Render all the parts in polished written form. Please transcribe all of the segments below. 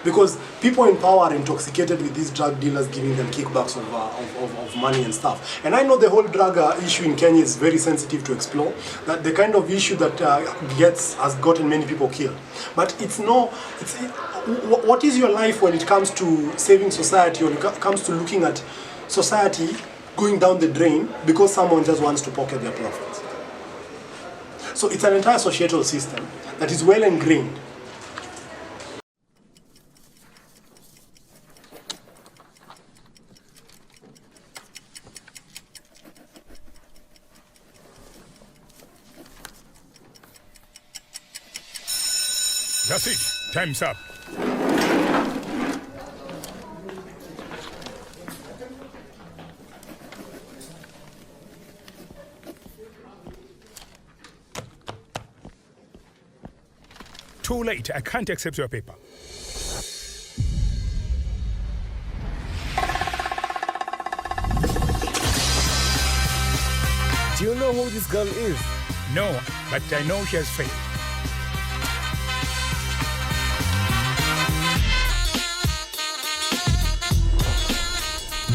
because people in power are intoxicated with these drug dealers giving them kickbacks of money and stuff. And I know the whole drug issue in Kenya is very sensitive to explore, that the kind of issue that has gotten many people killed. But what is your life when it comes to saving society, or it comes to looking at society going down the drain because someone just wants to pocket their profits? So it's an entire societal system that is well ingrained. That's it. Time's up. Too late. I can't accept your paper. Do you know who this girl is? No, but I know she has failed.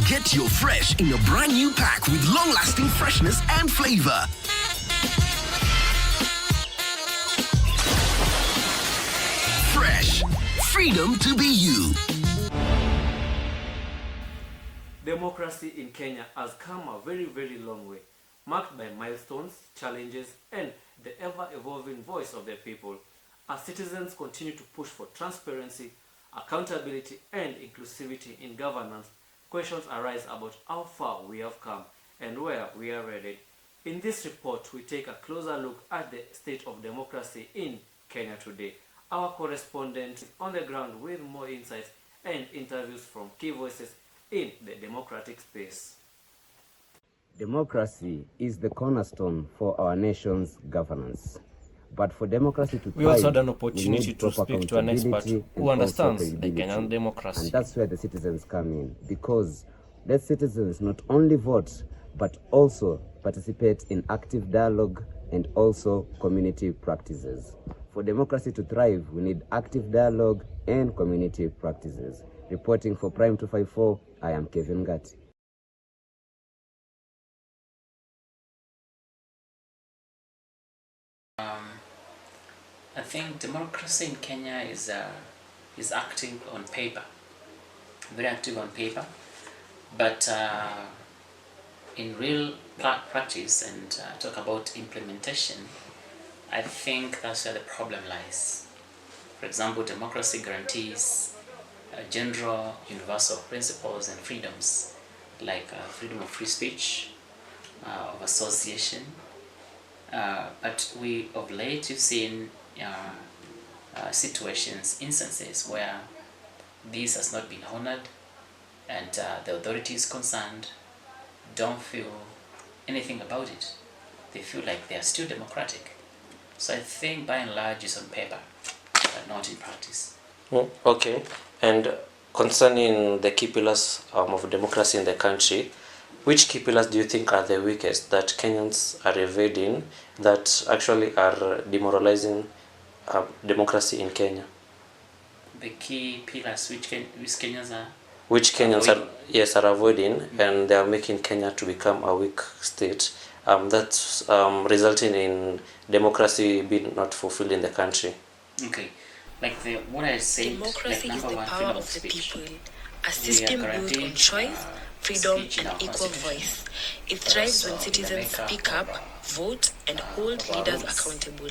Get your fresh in a brand new pack with long-lasting freshness and flavor. Fresh. Freedom to be you. Democracy in Kenya has come a very, very long way, marked by milestones, challenges, and the ever-evolving voice of the people. As citizens continue to push for transparency, accountability, and inclusivity in governance, questions arise about how far we have come and where we are headed. In this report, we take a closer look at the state of democracy in Kenya today. Our correspondent is on the ground with more insights and interviews from key voices in the democratic space. Democracy is the cornerstone for our nation's governance. But for democracy to thrive, we also had an we opportunity need to proper speak to an expert accountability who and understands also the Kenyan credibility. democracy. And that's where the citizens come in, because let citizens not only vote, but also participate in active dialogue and also community practices. For democracy to thrive, we need active dialogue and community practices. Reporting for Prime 254, I am Kevin Gatti. I think democracy in Kenya is active on paper, very active on paper, but in real practice and talk about implementation, I think that's where the problem lies. For example, democracy guarantees general universal principles and freedoms like freedom of free speech, of association, but we of late have seen situations, instances where this has not been honored, and the authorities concerned don't feel anything about it. They feel like they are still democratic. So I think by and large it's on paper, but not in practice. Okay, and concerning the key pillars of democracy in the country, which key pillars do you think are the weakest that Kenyans are evading, that actually are demoralizing democracy in Kenya? The key pillars which Kenyans are? Which Kenyans are avoiding, and they are making Kenya to become a weak state. That's resulting in democracy being not fulfilled in the country. Okay, like what I said, democracy like is the one, power of the speech. people, a system built on choice, freedom, and equal voice. It thrives when citizens speak up, vote, and hold leaders accountable.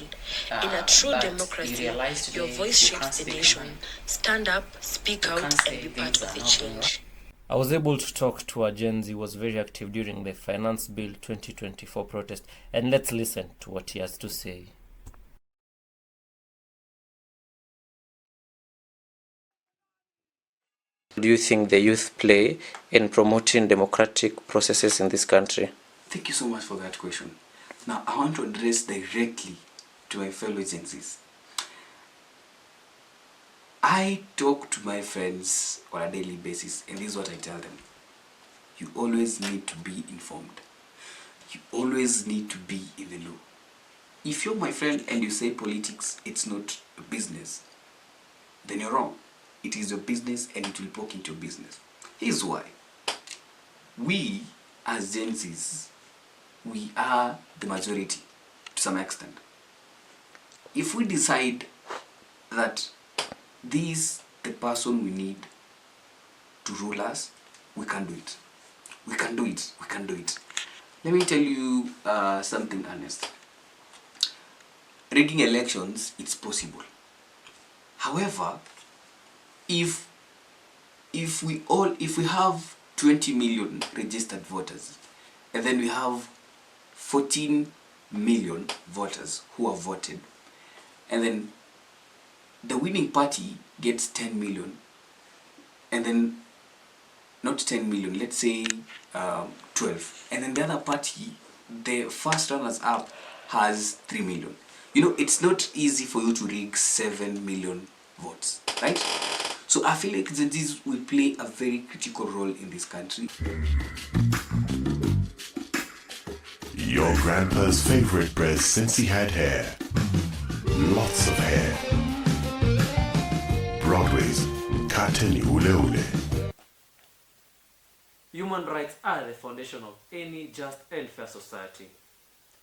In a true democracy, your voice shapes the nation. Stand up, speak out, and be part of the change. I was able to talk to a Gen Z who was very active during the Finance Bill 2024 protest, and let's listen to what he has to say. Do you think the youth play in promoting democratic processes in this country? Thank you so much for that question. Now, I want to address directly to my fellow Gen Zs. I talk to my friends on a daily basis, and this is what I tell them. You always need to be informed. You always need to be in the know. If you're my friend and you say politics, it's not a business, then you're wrong. it is your business and it will poke into your business. Here's why. We, as Gen Zs, we are the majority to some extent. If we decide that this the person we need to rule us, we can do it. We can do it. We can do it. Let me tell you something, Ernest. Rigging elections, it's possible. However, if we have 20 million registered voters, and then we have 14 million voters who have voted, and then the winning party gets 10 million, and then not 10 million, let's say 12, and then the other party, the first runners up, has 3 million. You know, it's not easy for you to rig 7 million votes, right? So I feel like Gen Zs will play a very critical role in this country. Your grandpa's favorite breast since he had hair. Lots of hair. Broadway's Kateni Ule Ule. Human rights are the foundation of any just and fair society.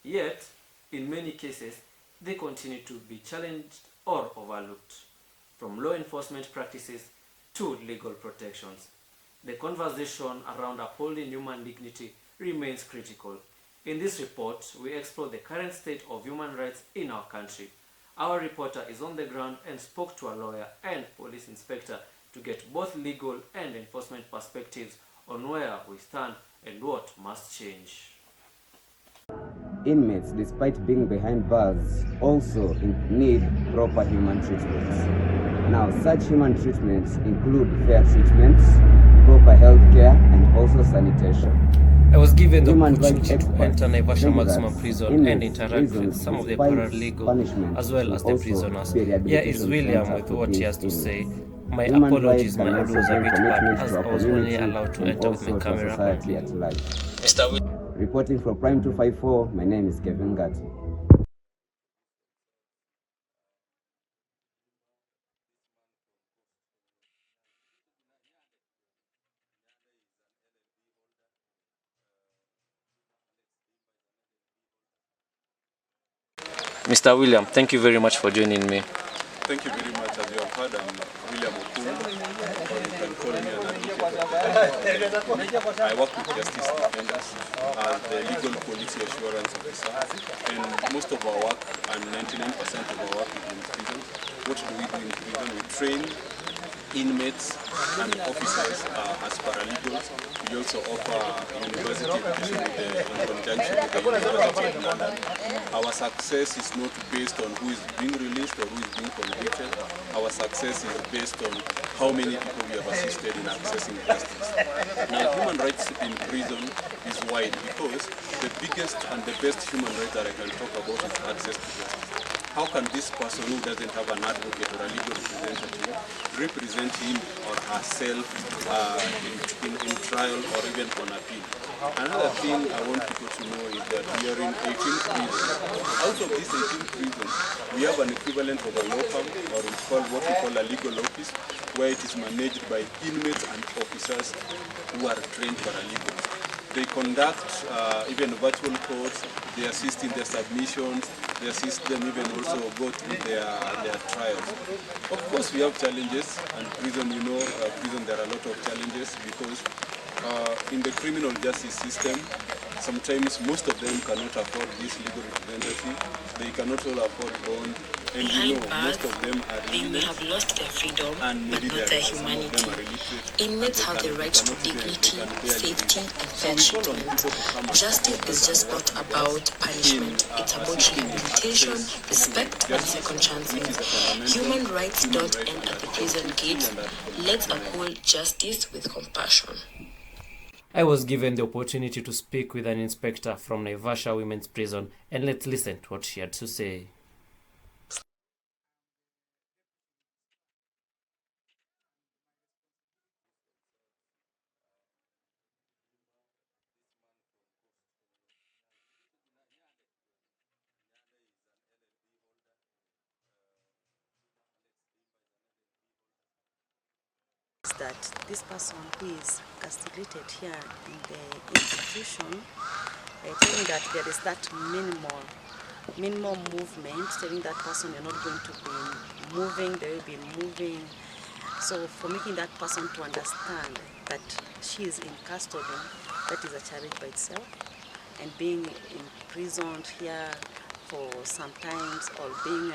Yet, in many cases, they continue to be challenged or overlooked, from law enforcement practices to legal protections. The conversation around upholding human dignity remains critical. In this report, we explore the current state of human rights in our country. Our reporter is on the ground and spoke to a lawyer and police inspector to get both legal and enforcement perspectives on where we stand and what must change. Inmates, despite being behind bars, also need proper human treatments. Now, such human treatments include fair treatments, proper health care, and also sanitation. I was given the Human opportunity rights to experts enter Naivasha think Maximum that Prison and inmates' interact with reasons some of the despite paralegal punishment as well as the should prisoners. also be a Here is rehabilitation William center with for what he these has to say. inmates. My Human apologies, rights my can audio also was a bring bit bad commitment as to I our was only community allowed to and enter with also my to our camera society on. at large. Reporting for Prime 254, my name is Kevin Gatti. Mr. William, thank you very much for joining me. Thank you very much. As you have heard, I'm William Okun, or you can call me an advocate. I work with Justice Defenders as the legal policy assurance officer, and most of our work, and 99% of our work, is in prison. What do we do in prison? We train inmates and officers as paralegals. We also offer university education in conjunction with the University of London. Our success is not based on who is being released or who is being convicted. Our success is based on how many people we have assisted in accessing justice. Now, human rights in prison is wide because the biggest and the best human right that I can talk about is access to justice. How can this person who doesn't have an advocate or a legal representative represent him or herself in trial or even on appeal? Another thing I want people to know is that we are in 18 prisons. Out of these 18 prisons, we have an equivalent of a law firm, or what we call a legal office, where it is managed by inmates and officers who are trained paralegals. They conduct even virtual courts, they assist in their submissions, they assist them even also go through their trials. Of course we have challenges, and prison, you know, prison there are a lot of challenges because in the criminal justice system, sometimes most of them cannot afford this legal representative, they cannot all afford bond, and you know, most of them are they may have lost their freedom, but not their humanity. Inmates have the right to dignity, safety, and fair treatment. Justice is just not about punishment. It's about rehabilitation, respect, and second chances. Human rights don't end at the prison gate. Let's uphold justice with compassion. I was given the opportunity to speak with an inspector from Naivasha Women's Prison, and let's listen to what she had to say. that this person who is castrated here in the institution, telling that there is that minimal movement, telling that person you're not going to be moving, they will be moving. So for making that person to understand that she is in custody, that is a challenge by itself. And being imprisoned here for some times, or being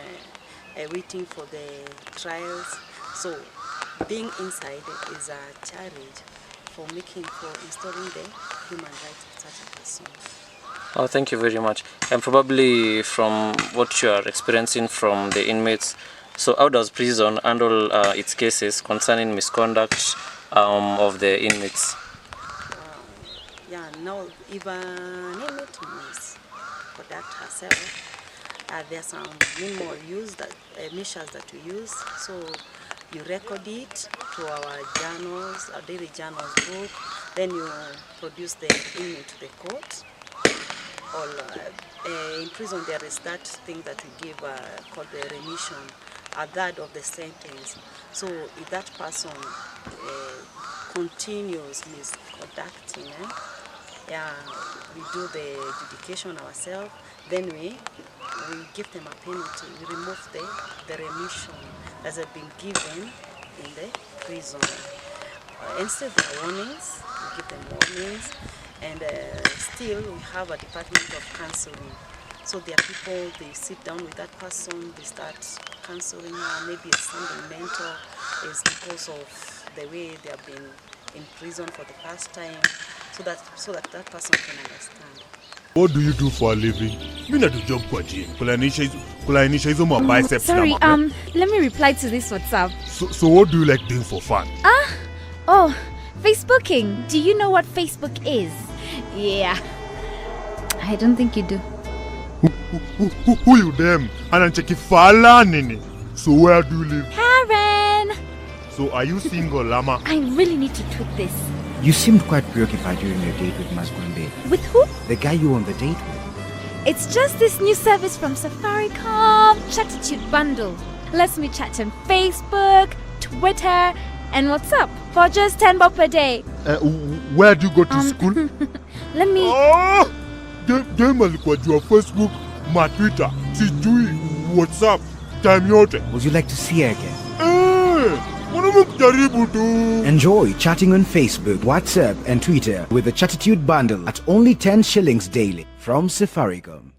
waiting for the trials. So being inside is a challenge for installing the human rights of such a person. Oh, thank you very much. And probably from what you are experiencing from the inmates, so how does prison handle its cases concerning misconduct of the inmates? Yeah, now if an inmate misconduct herself, there are some minimal measures that we use. So you record it to our journals, our daily journals book, then you produce the inmate to the court. Or in prison there is that thing that we give called the remission, a third of the sentence. So if that person continues misconducting, we do the adjudication ourselves, then we give them a penalty. We remove the remission that has been given in the prison. Instead of warnings, we give them warnings, and still we have a department of counseling. So there are people, they sit down with that person, they start counseling her. Maybe it's something mental, it's because of the way they have been in prison for the first time, so that that person can understand. What do you do for a living? Me na do job kwa gym. Kulainisha hizo ma biceps na Sorry, ma. let me reply to this WhatsApp. So what do you like doing for fun? Oh, Facebooking. Do you know what Facebook is? Yeah. I don't think you do. Who you them? Anancheki fala nini? So where do you live? Karen! So are you single, Lama? I really need to tweet this. You seemed quite preoccupied during your date with Masgunde. With who? The guy you were on the date with. It's just this new service from Safaricom, Chatitude Bundle. Lets me chat on Facebook, Twitter, and WhatsApp for just 10 bob per day. Where do you go to school? Let me... Oh! Dem alikuwa jua Facebook, ma Twitter, sijui, WhatsApp, time yote. Would you like to see her again? Enjoy chatting on Facebook, WhatsApp, and Twitter with the Chatitude Bundle at only 10 shillings daily from Safaricom.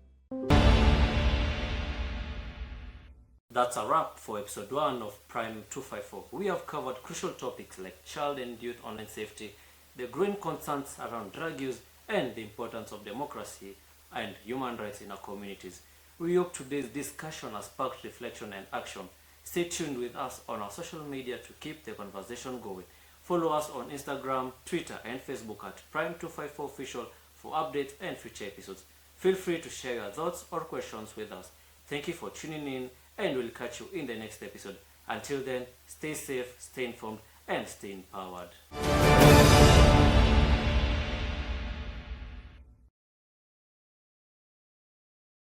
That's a wrap for episode 1 of Prime 254. We have covered crucial topics like child and youth online safety, the growing concerns around drug use, and the importance of democracy and human rights in our communities. We hope today's discussion has sparked reflection and action. Stay tuned with us on our social media to keep the conversation going. Follow us on Instagram, Twitter, and Facebook at Prime254Official for updates and future episodes. Feel free to share your thoughts or questions with us. Thank you for tuning in, and we'll catch you in the next episode. Until then, stay safe, stay informed, and stay empowered.